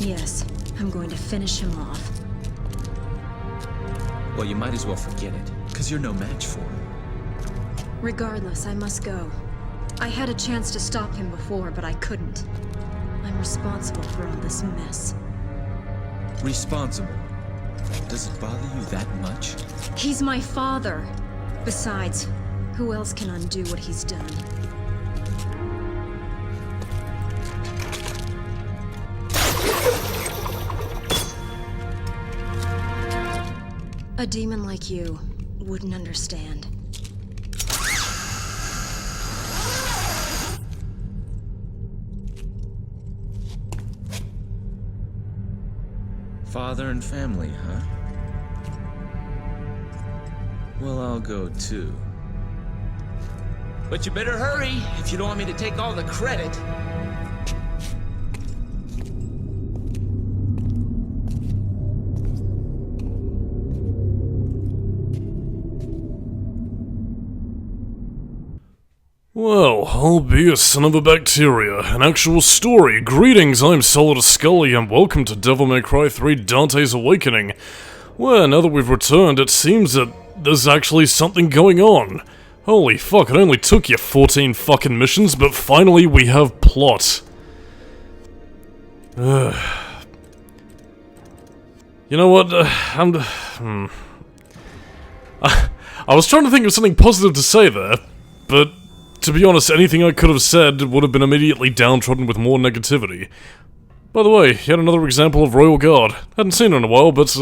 Yes, I'm going to finish him off. Well, you might as well forget it, because you're no match for him. Regardless, I must go. I had a chance to stop him before, but I couldn't. I'm responsible for all this mess. Responsible? Does it bother you that much? He's my father. Besides, who else can undo what he's done? A demon like you wouldn't understand. Father and family, huh? Well, I'll go too. But you better hurry if you don't want me to take all the credit. Well, I'll be a son of a bacteria. An actual story. Greetings, I'm Solidus-Skully, and welcome to Devil May Cry 3 Dante's Awakening. Well, now that we've returned, it seems that there's actually something going on. Holy fuck, it only took you 14 fucking missions, but finally we have plot. You know what, I was trying to think of something positive to say there, but to be honest, anything I could have said would have been immediately downtrodden with more negativity. By the way, yet another example of Royal Guard. Hadn't seen it in a while, but,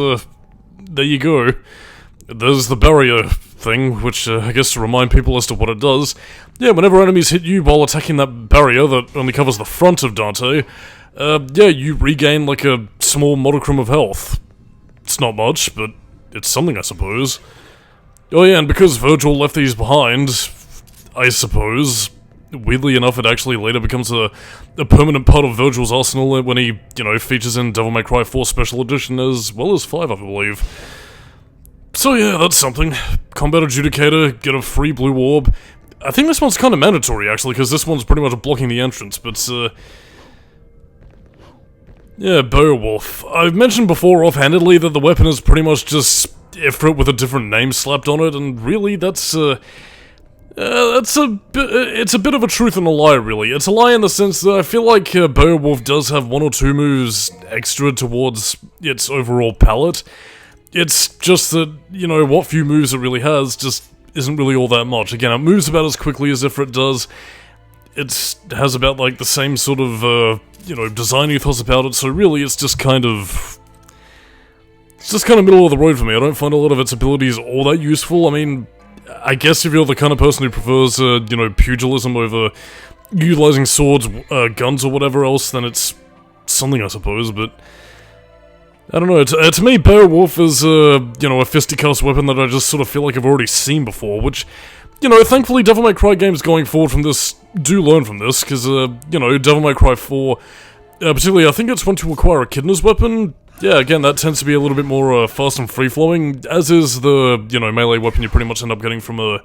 there you go. There's the barrier thing, which, I guess to remind people as to what it does. Yeah, whenever enemies hit you while attacking that barrier that only covers the front of Dante, yeah, you regain, like, a small modicum of health. It's not much, but it's something, I suppose. Oh yeah, and because Virgil left these behind, I suppose, weirdly enough, it actually later becomes a permanent part of Virgil's arsenal when he, you know, features in Devil May Cry 4 Special Edition as well as 5, I believe. So yeah, that's something. Combat Adjudicator, get a free blue orb. I think this one's kind of mandatory, actually, because this one's pretty much blocking the entrance, but, yeah, Beowulf. I've mentioned before offhandedly that the weapon is pretty much just Ifrit with a different name slapped on it, and really, it's a bit of a truth and a lie, really. It's a lie in the sense that I feel like Beowulf does have 1 or 2 moves extra towards its overall palette. It's just that, you know, what few moves it really has just isn't really all that much. Again, it moves about as quickly as Ifrit does. It has about, like, the same sort of, you know, design ethos about it, so really it's just kind of... It's just kind of middle of the road for me. I don't find a lot of its abilities all that useful. I mean, I guess if you're the kind of person who prefers, you know, pugilism over utilizing swords, guns, or whatever else, then it's something, I suppose, but... I don't know, to me, Beowulf is, you know, a fisticuffs weapon that I just sort of feel like I've already seen before, which, you know, thankfully Devil May Cry games going forward from this do learn from this, because, you know, Devil May Cry 4, particularly, I think it's when to acquire Echidna's weapon. Yeah, again, that tends to be a little bit more fast and free-flowing, as is the, you know, melee weapon you pretty much end up getting from a...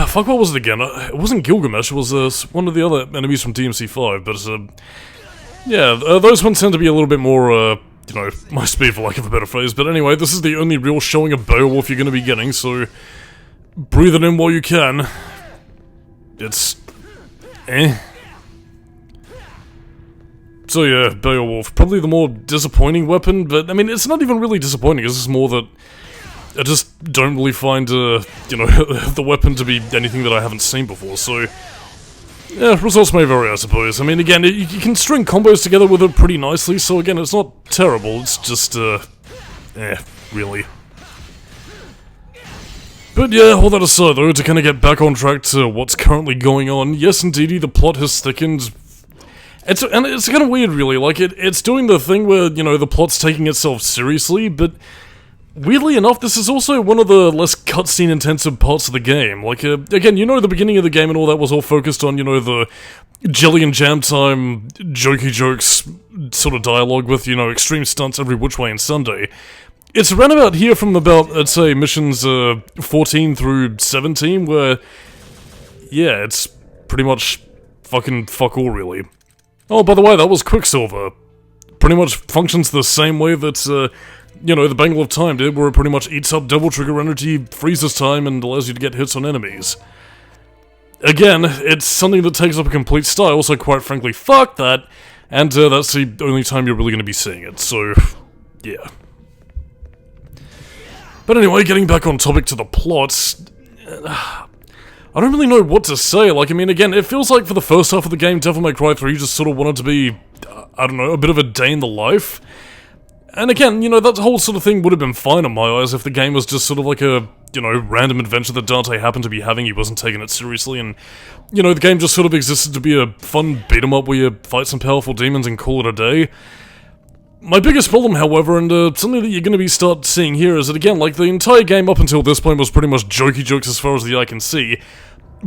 fuck, what was it again? It wasn't Gilgamesh, it was one of the other enemies from DMC5, but, yeah, those ones tend to be a little bit more, you know, my speed for lack of a better phrase, but anyway, this is the only real showing of Beowulf you're gonna be getting, so... breathe it in while you can. It's... So yeah, Beowulf, probably the more disappointing weapon, but I mean, it's not even really disappointing, it's just more that I just don't really find, you know, the weapon to be anything that I haven't seen before, so... Yeah, results may vary, I suppose. I mean, again, you can string combos together with it pretty nicely, so again, it's not terrible, it's just, really. But yeah, all that aside though, to kind of get back on track to what's currently going on, yes indeedy, the plot has thickened. It's kind of weird really, like it's doing the thing where, you know, the plot's taking itself seriously, but weirdly enough, this is also one of the less cutscene intensive parts of the game. Like, again, you know, the beginning of the game and all that was all focused on, you know, the jelly and jam time, jokey jokes sort of dialogue with, you know, extreme stunts every which way and Sunday. It's around about here from about, let's say, missions 14 through 17, where, yeah, it's pretty much fucking fuck all, really. Oh, by the way, that was Quicksilver. Pretty much functions the same way that, you know, the Bangle of Time did, where it pretty much eats up Devil Trigger energy, freezes time, and allows you to get hits on enemies. Again, it's something that takes up a complete style, so quite frankly, fuck that, and that's the only time you're really going to be seeing it, so, yeah. But anyway, getting back on topic to the plots, I don't really know what to say. Like, I mean, again, it feels like for the first half of the game, Devil May Cry 3 just sort of wanted to be, I don't know, a bit of a day in the life. And again, you know, that whole sort of thing would have been fine in my eyes if the game was just sort of like a, you know, random adventure that Dante happened to be having, he wasn't taking it seriously, and, you know, the game just sort of existed to be a fun beat-em-up where you fight some powerful demons and call it a day. My biggest problem, however, and something that you're going to start seeing here, is that, again, like, the entire game up until this point was pretty much jokey jokes as far as the eye can see,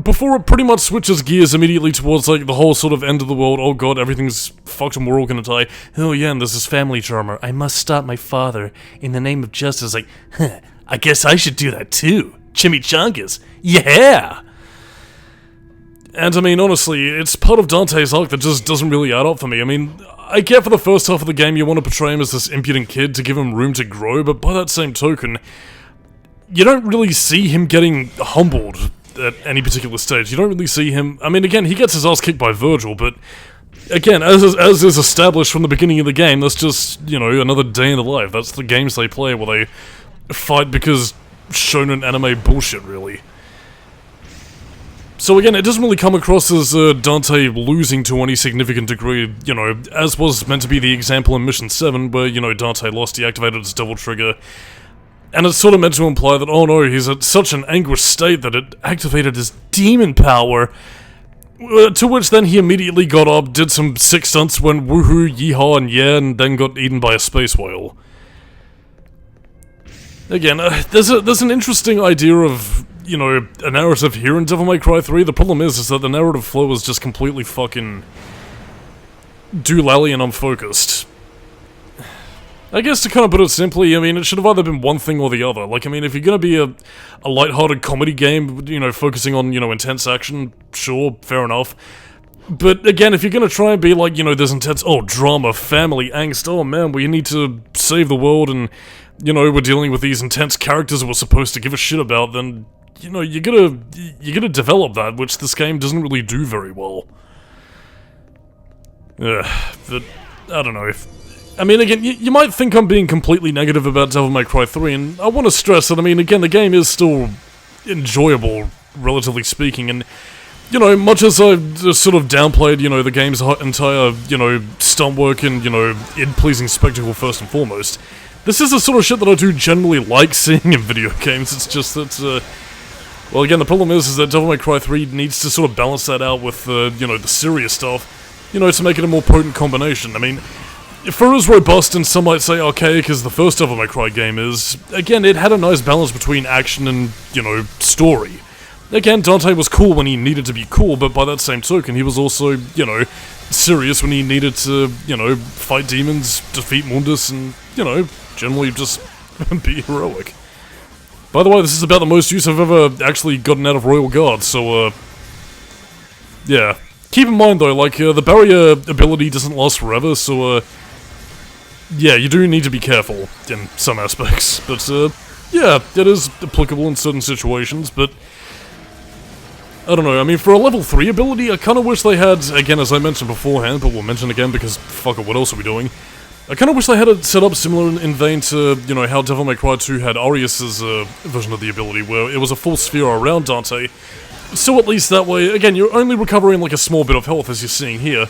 before it pretty much switches gears immediately towards, like, the whole sort of end of the world, oh god, everything's fucked and we're all gonna die, oh yeah, and there's this family drama, I must stop my father, in the name of justice, like, huh, I guess I should do that too, chimichangas, yeah! And I mean, honestly, it's part of Dante's arc that just doesn't really add up for me. I mean, I get for the first half of the game you want to portray him as this impudent kid to give him room to grow, but by that same token, you don't really see him getting humbled at any particular stage. You don't really see him... I mean, again, he gets his ass kicked by Virgil, but again, as is established from the beginning of the game, that's just, you know, another day in the life. That's the games they play where they fight because shonen anime bullshit, really. So again, it doesn't really come across as Dante losing to any significant degree, you know, as was meant to be the example in Mission 7, where, you know, Dante lost, he activated his Devil Trigger, and it's sort of meant to imply that, oh no, he's at such an anguished state that it activated his demon power, to which then he immediately got up, did some sick stunts, went woohoo, yeehaw, and yeah, and then got eaten by a space whale. Again, there's an interesting idea of, you know, a narrative here in Devil May Cry 3. The problem is that the narrative flow is just completely fucking doolally and unfocused. I guess to kind of put it simply, I mean, it should have either been one thing or the other. Like, I mean, if you're gonna be a lighthearted comedy game, you know, focusing on, you know, intense action, sure, fair enough. But again, if you're gonna try and be like, you know, this intense, oh, drama, family, angst, oh man, we need to save the world and, you know, we're dealing with these intense characters that we're supposed to give a shit about, then, you know, you gotta develop that, which this game doesn't really do very well. But, I don't know, I mean, again, you might think I'm being completely negative about Devil May Cry 3, and I want to stress that, I mean, again, the game is still enjoyable, relatively speaking, and, you know, much as I've just sort of downplayed, you know, the game's entire, you know, stunt work and, you know, id-pleasing spectacle first and foremost, this is the sort of shit that I do generally like seeing in video games. It's just that, well, again, the problem is that Devil May Cry 3 needs to sort of balance that out with, you know, the serious stuff, you know, to make it a more potent combination. I mean, for as robust and some might say archaic as the first Devil May Cry game is, again, it had a nice balance between action and, you know, story. Again, Dante was cool when he needed to be cool, but by that same token, he was also, you know, serious when he needed to, you know, fight demons, defeat Mundus, and, you know, generally just be heroic. By the way, this is about the most use I've ever actually gotten out of Royal Guard, so, yeah. Keep in mind, though, like, the barrier ability doesn't last forever, so, yeah, you do need to be careful in some aspects, but, yeah, it is applicable in certain situations, but I don't know, I mean, for a level 3 ability, I kinda wish they had, again, as I mentioned beforehand, but we'll mention again because, fuck it, what else are we doing? I kinda wish they had it set up similar in vein to, you know, how Devil May Cry 2 had Arius' version of the ability, where it was a full sphere around Dante, so at least that way, again, you're only recovering like a small bit of health, as you're seeing here,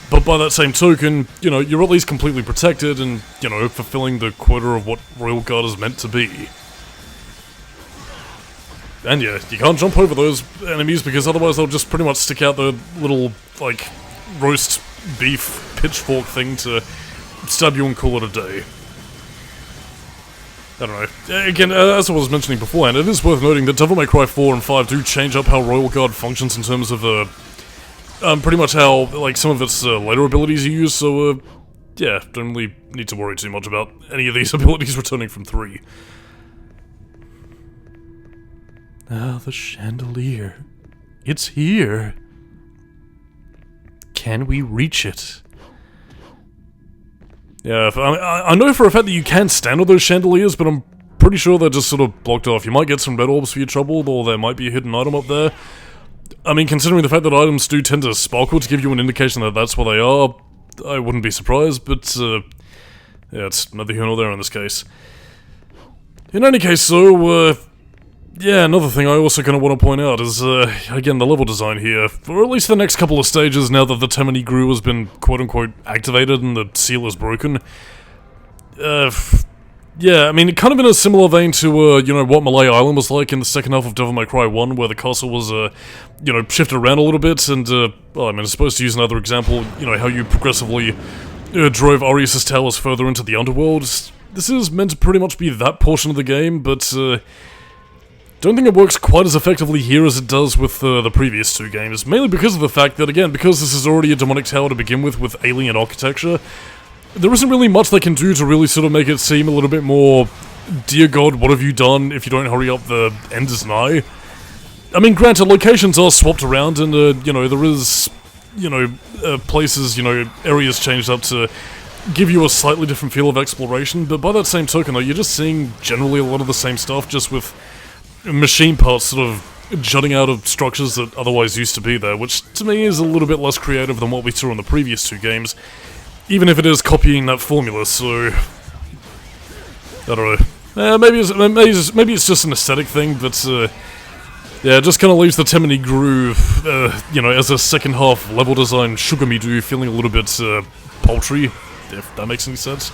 but by that same token, you know, you're at least completely protected and, you know, fulfilling the quota of what Royal Guard is meant to be. And yeah, you can't jump over those enemies because otherwise they'll just pretty much stick out the little, like, roast beef pitchfork thing to stab you and call it a day. I don't know. Again, as I was mentioning beforehand, it is worth noting that Devil May Cry 4 and 5 do change up how Royal Guard functions in terms of, pretty much how, like, some of its later abilities you use, so, yeah, don't really need to worry too much about any of these abilities returning from 3. Ah, the chandelier. It's here. Can we reach it? Yeah, I know for a fact that you can stand on those chandeliers, but I'm pretty sure they're just sort of blocked off. You might get some red orbs for your trouble, or there might be a hidden item up there. I mean, considering the fact that items do tend to sparkle to give you an indication that that's what they are, I wouldn't be surprised, but, yeah, it's neither here nor there in this case. In any case, so, yeah, another thing I also kind of want to point out is, again, the level design here, for at least the next couple of stages now that the Temen Ni Gru has been quote-unquote activated and the seal is broken. Yeah, I mean, kind of in a similar vein to, you know, what Malay Island was like in the second half of Devil May Cry 1, where the castle was, you know, shifted around a little bit, and, well, I mean, I suppose to use another example, you know, how you progressively drove Arius' towers further into the underworld. This is meant to pretty much be that portion of the game, but, don't think it works quite as effectively here as it does with the previous two games, mainly because of the fact that, again, because this is already a demonic tower to begin with alien architecture, there isn't really much they can do to really sort of make it seem a little bit more, dear God, what have you done? If you don't hurry up, the end is nigh. I mean, granted, locations are swapped around, and, you know, there is, you know, places, you know, areas changed up to give you a slightly different feel of exploration, but by that same token, though, you're just seeing generally a lot of the same stuff, just with machine parts sort of jutting out of structures that otherwise used to be there, which to me is a little bit less creative than what we saw in the previous two games, even if it is copying that formula, so I don't know. Maybe it's just an aesthetic thing, but yeah, it just kind of leaves the Temen Ni Gru, you know, as a second half level design Sugar-Me-Do feeling a little bit paltry, if that makes any sense.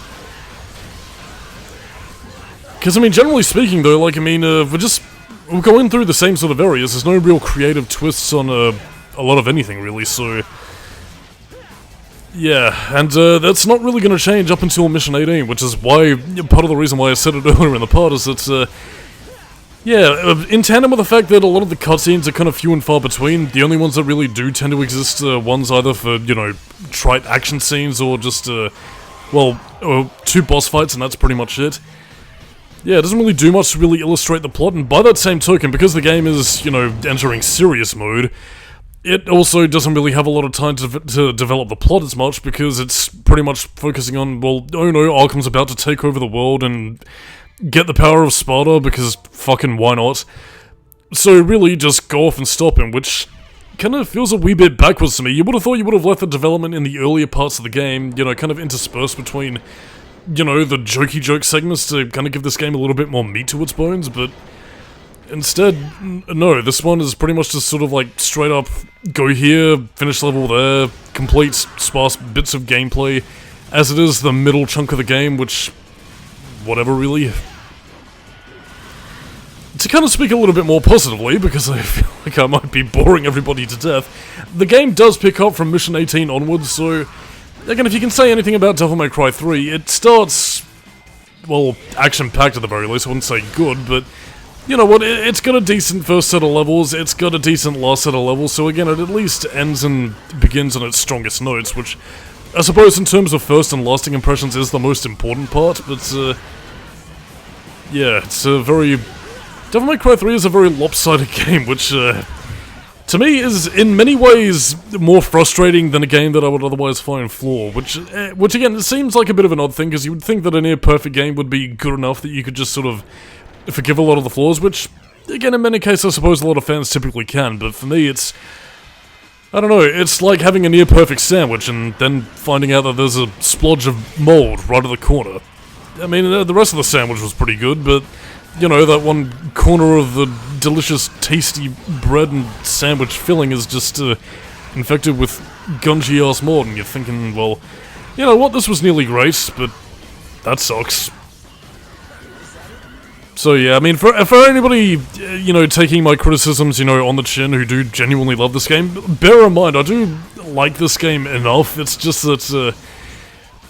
Because, I mean, generally speaking, though, like, I mean, we're going through the same sort of areas. There's no real creative twists on a lot of anything, really, so yeah, and that's not really going to change up until Mission 18, which is why, part of the reason why I said it earlier in the part is that, yeah, in tandem with the fact that a lot of the cutscenes are kind of few and far between, the only ones that really do tend to exist are ones either for, you know, trite action scenes or just, well, two boss fights, and that's pretty much it. Yeah, it doesn't really do much to really illustrate the plot, and by that same token, because the game is, you know, entering serious mode, it also doesn't really have a lot of time to develop the plot as much, because it's pretty much focusing on, well, oh no, Arkham's about to take over the world and get the power of Sparta, because fucking why not? So really, just go off and stop him, which kind of feels a wee bit backwards to me. You would have thought you would have left the development in the earlier parts of the game, you know, kind of interspersed between, you know, the jokey joke segments to kind of give this game a little bit more meat to its bones, but instead, no, this one is pretty much just sort of like straight up, go here, finish level there, complete sparse bits of gameplay, as it is the middle chunk of the game, which, whatever really. To kind of speak a little bit more positively, because I feel like I might be boring everybody to death, the game does pick up from Mission 18 onwards, so again, if you can say anything about Devil May Cry 3, it starts, well, action-packed at the very least. I wouldn't say good, but you know what, it's got a decent first set of levels, it's got a decent last set of levels, so again, it at least ends and begins on its strongest notes, which I suppose in terms of first and lasting impressions is the most important part, but yeah, it's a very... Devil May Cry 3 is a very lopsided game, which to me is in many ways more frustrating than a game that I would otherwise find flawed, which again, it seems like a bit of an odd thing, because you would think that a near-perfect game would be good enough that you could just sort of forgive a lot of the flaws, which, again, in many cases I suppose a lot of fans typically can, but for me it's, I don't know, it's like having a near-perfect sandwich and then finding out that there's a splodge of mold right at the corner. I mean, the rest of the sandwich was pretty good, but, you know, that one corner of the delicious, tasty bread and sandwich filling is just infected with gungy-ass mold, and you're thinking, well, you know what, this was nearly great, but that sucks. So yeah, I mean, for anybody, you know, taking my criticisms, you know, on the chin, who do genuinely love this game, bear in mind, I do like this game enough. It's just that,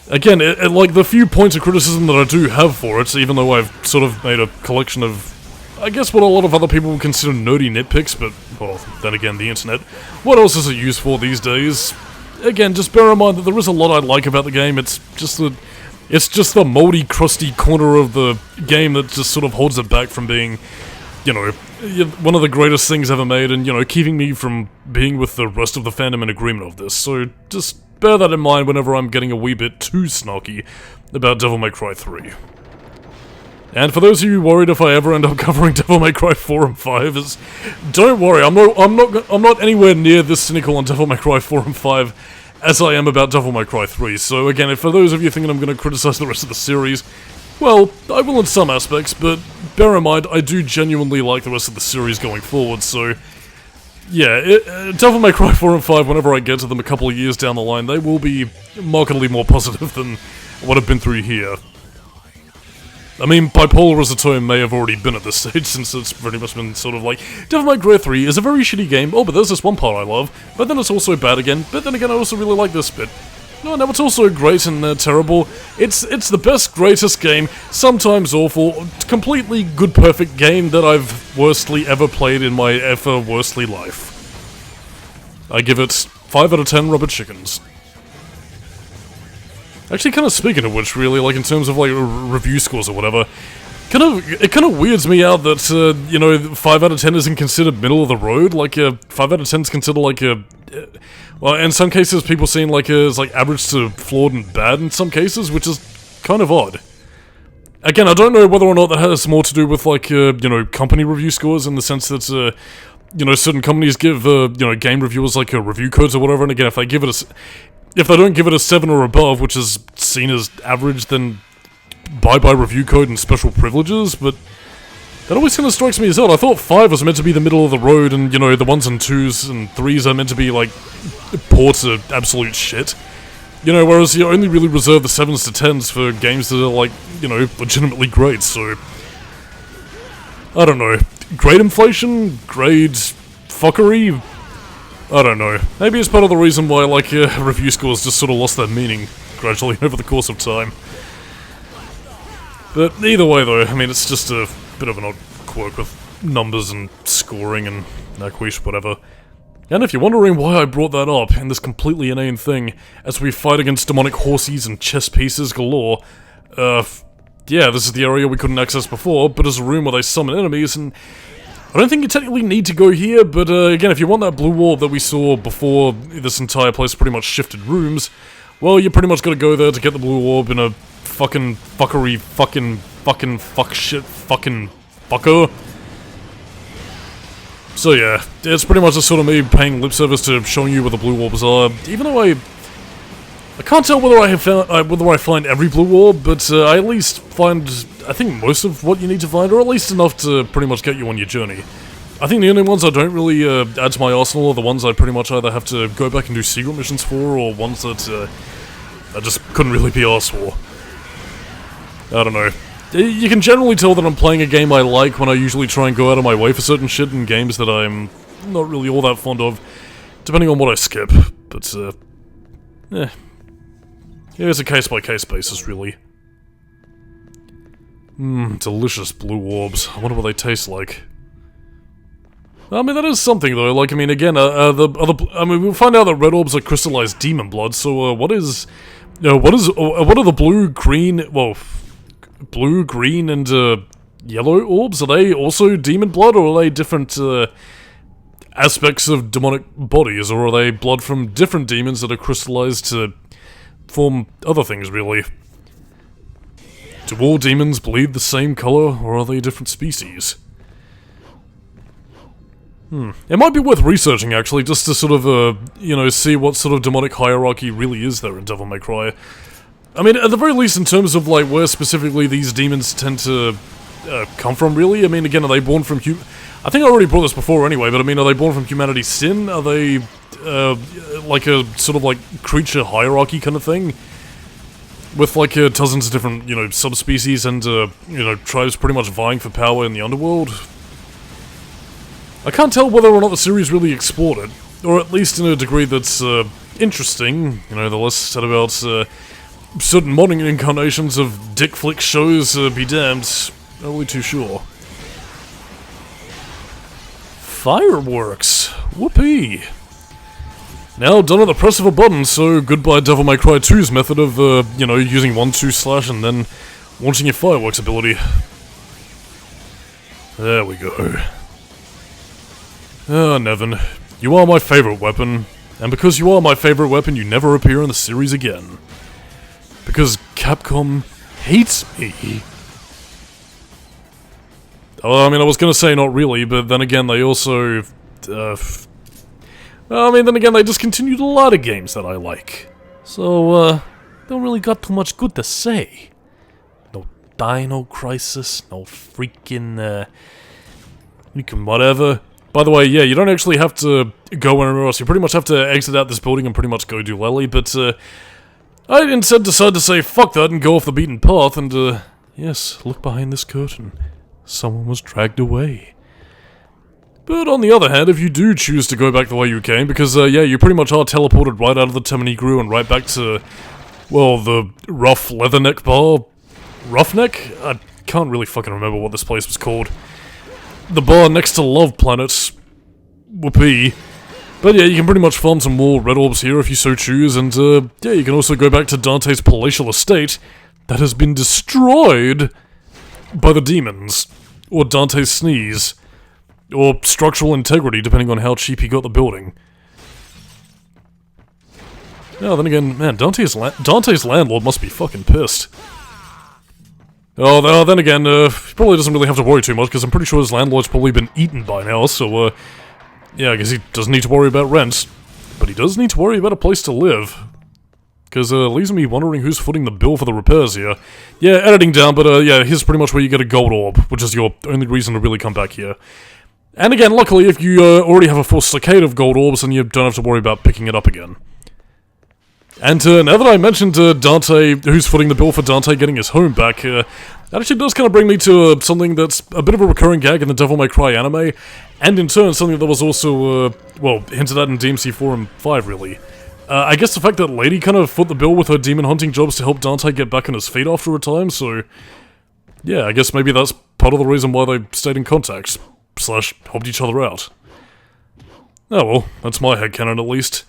again, like, the few points of criticism that I do have for it, even though I've sort of made a collection of, I guess, what a lot of other people would consider nerdy nitpicks, but, well, then again, the internet. What else is it used for these days? Again, just bear in mind that there is a lot I like about the game. It's just that it's just the moldy, crusty corner of the game that just sort of holds it back from being, you know, one of the greatest things ever made, and, you know, keeping me from being with the rest of the fandom in agreement of this. So, just bear that in mind whenever I'm getting a wee bit too snarky about Devil May Cry 3. And for those of you worried if I ever end up covering Devil May Cry 4 and 5, don't worry, I'm not anywhere near this cynical on Devil May Cry 4 and 5 as I am about Devil May Cry 3. So again, for those of you thinking I'm going to criticize the rest of the series, well, I will in some aspects, but bear in mind, I do genuinely like the rest of the series going forward, so yeah, Devil May Cry 4 and 5, whenever I get to them a couple of years down the line, they will be markedly more positive than what I've been through here. I mean, bipolar as a term may have already been at this stage, since it's pretty much been sort of like, Devil May Cry 3 is a very shitty game, oh, but there's this one part I love, but then it's also bad again, but then again I also really like this bit. No, now it's also great and terrible. It's the best, greatest game, sometimes awful, completely good, perfect game that I've worstly ever played in my ever worstly life. I give it 5 out of 10 rubber chickens. Actually, kind of speaking of which, really, like in terms of like review scores or whatever, it kind of weirds me out that, you know, 5 out of 10 isn't considered middle of the road. Like, 5 out of 10 is considered like a... well, in some cases, people seem like it's like average to flawed and bad in some cases, which is kind of odd. Again, I don't know whether or not that has more to do with, like, you know, company review scores in the sense that, you know, certain companies give, you know, game reviewers, like, review codes or whatever, and again, if they don't give it a 7 or above, which is seen as average, then bye-bye review code and special privileges, but that always kind of strikes me as odd. I thought 5 was meant to be the middle of the road, and, you know, the 1s and 2s and 3s are meant to be, like, poor to absolute shit. You know, whereas you only really reserve the 7s to 10s for games that are, like, you know, legitimately great, so... I don't know. Grade inflation? Grade fuckery? I don't know. Maybe it's part of the reason why, like, review scores just sort of lost their meaning gradually over the course of time. But either way, though, I mean, it's just a bit of an odd quirk with numbers and scoring and Naquish, whatever. And if you're wondering why I brought that up in this completely inane thing, as we fight against demonic horsies and chess pieces galore, yeah, this is the area we couldn't access before, but it's a room where they summon enemies, and I don't think you technically need to go here, but again, if you want that blue orb that we saw before this entire place pretty much shifted rooms, well, you pretty much gotta go there to get the blue orb in a fucking fuckery fucking fuck shit fucking fucker. So yeah, it's pretty much just sort of me paying lip service to showing you where the blue orbs are, even though I can't tell whether I find every blue orb, but I at least find, I think, most of what you need to find, or at least enough to pretty much get you on your journey. I think the only ones I don't really add to my arsenal are the ones I pretty much either have to go back and do secret missions for, or ones that I just couldn't really be arsed for. I don't know. You can generally tell that I'm playing a game I like when I usually try and go out of my way for certain shit in games that I'm not really all that fond of, depending on what I skip, but, yeah, it's a case-by-case basis, really. Delicious blue orbs. I wonder what they taste like. I mean, that is something, though. Like, I mean, again, we'll find out that red orbs are crystallized demon blood, so, what are the blue, green, well, blue, green, and, yellow orbs? Are they also demon blood, or are they different, aspects of demonic bodies, or are they blood from different demons that are crystallized to form other things, really? Do all demons bleed the same color, or are they different species? It might be worth researching, actually, just to sort of, you know, see what sort of demonic hierarchy really is there in Devil May Cry. I mean, at the very least, in terms of, like, where specifically these demons tend to come from, really? I mean, again, are they born from I think I already brought this before anyway, but I mean, are they born from humanity's sin? Are they, like a sort of, like, creature hierarchy kind of thing? With, like, dozens of different, you know, subspecies and, you know, tribes pretty much vying for power in the underworld? I can't tell whether or not the series really explored it, or at least in a degree that's, interesting. You know, the less said about, certain modern incarnations of dick flick shows, be damned. Not really too sure. Fireworks! Whoopee! Now done at the press of a button, so goodbye Devil May Cry 2's method of, you know, using 1-2 / and then launching your fireworks ability. There we go. Ah, Nevin. You are my favorite weapon. And because you are my favorite weapon, you never appear in the series again. Because Capcom hates me. I mean, I was gonna say not really, but then again, they also... then again, they discontinued a lot of games that I like. So, don't really got too much good to say. No Dino Crisis, no freaking, whatever. By the way, yeah, you don't actually have to go anywhere else. You pretty much have to exit out this building and pretty much go do Lely, but, I instead decided to say fuck that and go off the beaten path and, yes, look behind this curtain. Someone was dragged away. But on the other hand, if you do choose to go back the way you came, because, yeah, you pretty much are teleported right out of the Temen Ni Gru and right back to, well, the rough leatherneck bar? Roughneck? I can't really fucking remember what this place was called. The bar next to Love Planet. Whoopee. But yeah, you can pretty much farm some more red orbs here if you so choose, and, yeah, you can also go back to Dante's palatial estate that has been destroyed by the demons. Or Dante's sneeze. Or structural integrity, depending on how cheap he got the building. Yeah, then again, man, Dante's landlord must be fucking pissed. Oh, then again, he probably doesn't really have to worry too much, because I'm pretty sure his landlord's probably been eaten by now, so, yeah, I guess he doesn't need to worry about rent. But he does need to worry about a place to live. Because, leaves me wondering who's footing the bill for the repairs here. Yeah, editing down, but, yeah, here's pretty much where you get a gold orb, which is your only reason to really come back here. And again, luckily, if you already have a full stockade of gold orbs, then you don't have to worry about picking it up again. And now that I mentioned Dante, who's footing the bill for Dante getting his home back, that actually does kind of bring me to something that's a bit of a recurring gag in the Devil May Cry anime, and in turn something that was also, well, hinted at in DMC 4 and 5, really. I guess the fact that Lady kind of foot the bill with her demon hunting jobs to help Dante get back on his feet after a time, so... yeah, I guess maybe that's part of the reason why they stayed in contact. / helped each other out. Oh well, that's my headcanon at least.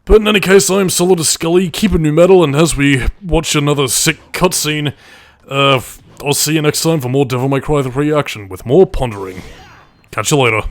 But in any case, I'm Solidus-Skully, keeping new metal, and as we watch another sick cutscene, I'll see you next time for more Devil May Cry 3 action, with more pondering. Catch you later.